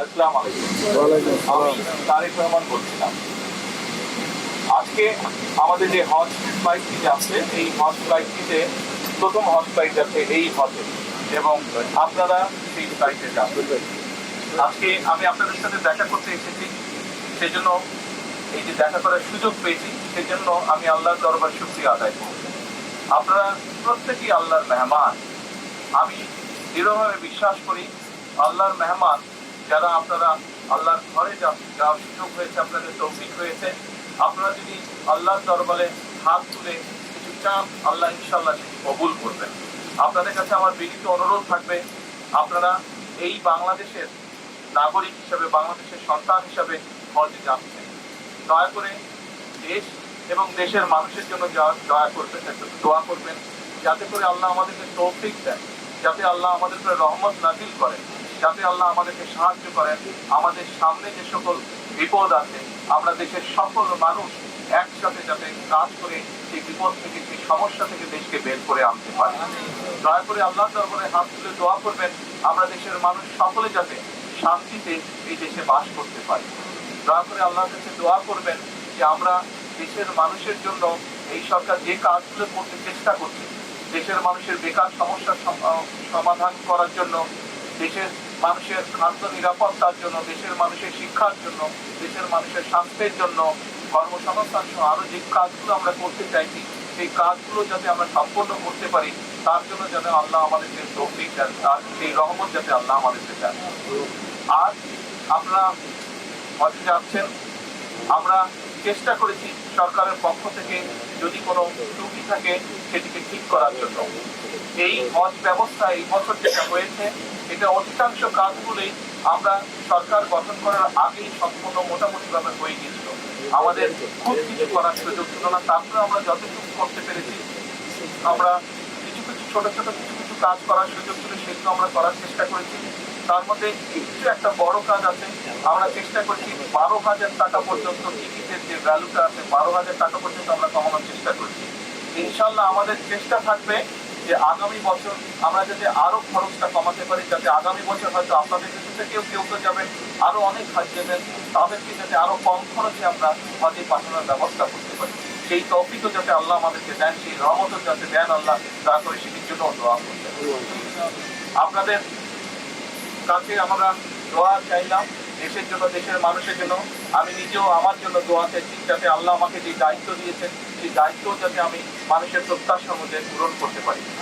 আসসালামু আলাইকুম। আমি তারেক রহমান বলছিলাম। আজকে আমাদের যে হজ ফ্লাইটটি যাচ্ছে, এই হজ ফ্লাইটটিতে প্রথম হজ ফ্লাইট যাচ্ছে এই হজে, এবং আপনারা সেই ফ্লাইটে যাচ্ছেন। আজকে আমি আপনাদের সাথে দেখা করতে এসেছি, সেজন্য এই যে দেখা করার সুযোগ পেয়েছি, সেজন্য আমি আল্লাহর দরবার শুকরিয়া আদায় করব। আপনারা প্রত্যেকেই আল্লাহর মেহমান। আমি দৃঢ়ভাবে বিশ্বাস করি আল্লাহর মেহমান যারা আপনারা আল্লাহর ঘরে যাওয়ার সুযোগ হয়েছে, আপনাদের তৌফিক হয়েছে, আপনারা যদি আল্লাহর দরবারে হাত তুলে কিছু চান, আল্লাহ ইনশাআল্লাহ সেটি কবুল করবেন। আপনাদের কাছে আমার বিনীত অনুরোধ থাকবে, আপনারা এই বাংলাদেশের নাগরিক হিসাবে, বাংলাদেশের সন্তান হিসাবে হজে যাচ্ছেন, দয়া করে দেশ এবং দেশের মানুষের জন্য দয়া করবেন, দোয়া করবেন, যাতে করে আল্লাহ আমাদেরকে তৌফিক দেন, যাতে আল্লাহ আমাদের উপরে রহমত নাজিল করেন, যাতে আল্লাহ আমাদেরকে সাহায্য করেন। আমাদের সামনে যে সকল বিপদ আছে, আমরা দেশের সকল মানুষ একসাথে যাতে কাজ করে সেই বিপদ থেকে, সেই সমস্যা থেকে দেশকে বের করে আনতে পারি। দয়া করে আল্লাহ দরবারে হাত তুলে দোয়া করবেন, আমরা দেশের মানুষ সকলে যাতে শান্তিতে এই দেশে বাস করতে পারি। দয়া করে আল্লাহর কাছে দোয়া করবেন যে আমরা দেশের মানুষের জন্য এই সরকার যে কাজগুলো করতে চেষ্টা করছে, দেশের মানুষের বেকার সমস্যার সমাধান করার জন্য, দেশের মানুষের খাদ্য নিরাপত্তার জন্য, দেশের মানুষের শিক্ষার জন্য, দেশের মানুষের স্বাস্থ্যের জন্য, কর্মসংস্থান সহ আরো যে কাজগুলো আমরা করতে চাইছি, সেই কাজগুলো যাতে আমরা সম্পন্ন করতে পারি, তার জন্য যাতে আল্লাহ আমাদেরকে তৌফিক দেন, তার সেই রহমত যাতে আল্লাহ আমাদেরকে দেন। আর আপনারা হজে যাচ্ছেন, আমরা চেষ্টা করেছি সরকারের পক্ষ থেকে যদি কোনো ত্রুটি থাকে সেটিকে ঠিক করার জন্য। এই হজ ব্যবস্থা এই বছর যেটা হয়েছে, এটা অধিকাংশ কাজগুলোই আমরা সরকার গঠন করার আগেই সম্পূর্ণ মোটামুটিভাবে হয়ে গিয়েছিল। আমাদের খুব কিছু করার সুযোগ ছিল না, তারপরে আমরা যতটুকু করতে পেরেছি, আমরা কিছু কিছু ছোট ছোট কিছু কাজ করার সুযোগ ছিল, সেগুলো আমরা করার চেষ্টা করেছি। তার মধ্যে কিছু একটা বড় কাজ আছে, আমরা চেষ্টা করছি 12,000 টাকা পর্যন্ত টিকিটের যে ভ্যালুটা আছে, 12,000 টাকা পর্যন্ত আমরা কমানোর চেষ্টা করছি। ইনশাল্লাহ আমাদের চেষ্টা থাকবে যে আগামী বছর আমরা যাতে আরো খরচটা কমাতে পারি, যাতে আগামী বছর হয়তো আপনাদের কাছে থেকেও কেউ তো যাবেন, আরো অনেক হাজ দেবেন, তাদেরকে যাতে আরো কম খরচে আমরা হজে পাঠানোর ব্যবস্থা করতে পারি। সেই তৌফিকও যাতে আল্লাহ আমাদেরকে দেন, সেই রহমতও যাতে দেন আল্লাহ, দয়া করে সেটির জন্য দোয়া করতে। আপনাদের কাছে আমরা দোয়া চাইলাম দেশের জন্য, দেশের মানুষের জন্য। আমি নিজেও আমার জন্য দোয়া চাইছি, যাতে আল্লাহ আমাকে যে দায়িত্ব দিয়েছেন, সেই দায়িত্ব যাতে আমি মানুষের প্রত্যাশা অনুযায়ী পূরণ করতে পারি।